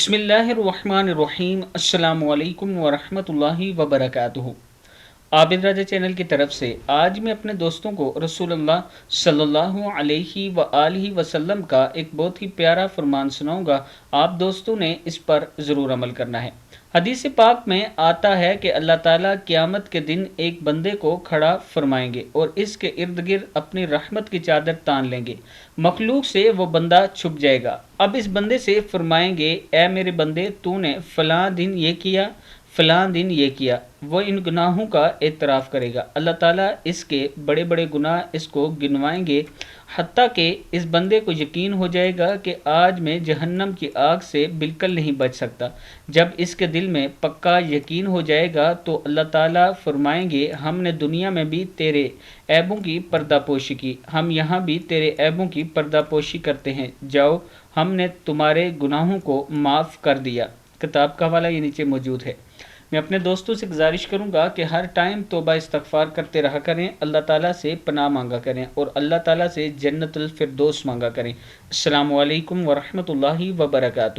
बिस्मिल्लाहिर्रहमानिर्रहीम। अस्सलामु अलैकुम वरहमतुल्लाहि वबरकातुहू। आबिद राजा चैनल की तरफ से आज मैं अपने दोस्तों को रसूलुल्लाह सल्लल्लाहु अलैहि व आलिहि वसल्लम का एक बहुत ही प्यारा फरमान सुनाऊंगा। आप दोस्तों ने इस पर ज़रूर अमल करना है। हदीस पाक में आता है कि अल्लाह ताला क़यामत के दिन एक बंदे को खड़ा फरमाएंगे और इसके इर्द गिर्द अपनी रहमत की चादर तान लेंगे। मखलूक से वो बंदा छुप जाएगा। अब इस बंदे से फरमाएंगे, ए मेरे बंदे, तूने फ़लाँ दिन ये किया, फ़लाँ दिन ये किया। वो इन गुनाहों का एतराफ़ करेगा। अल्लाह ताला इसके बड़े बड़े गुनाह इसको गिनवाएंगे, हत्ता कि इस बंदे को यकीन हो जाएगा कि आज मैं जहन्नम की आग से बिल्कुल नहीं बच सकता। जब इसके दिल में पक्का यकीन हो जाएगा तो अल्लाह ताला फरमाएंगे, हमने दुनिया में भी तेरे ऐबों की पर्दापोशी की, हम यहाँ भी तेरे ऐबों की पर्दापोशी करते हैं। जाओ, हमने तुम्हारे गुनाहों को माफ़ कर दिया। किताब का हवाला ये नीचे मौजूद है। मैं अपने दोस्तों से गुजारिश करूंगा कि हर टाइम तौबा इस्तगफार करते रहा करें, अल्लाह ताला से पनाह मांगा करें और अल्लाह ताला से जन्नतुल फिरदौस मांगा करें। अस्सलामु अलैकुम वरहमतुल्लाहि वबरकातुहू।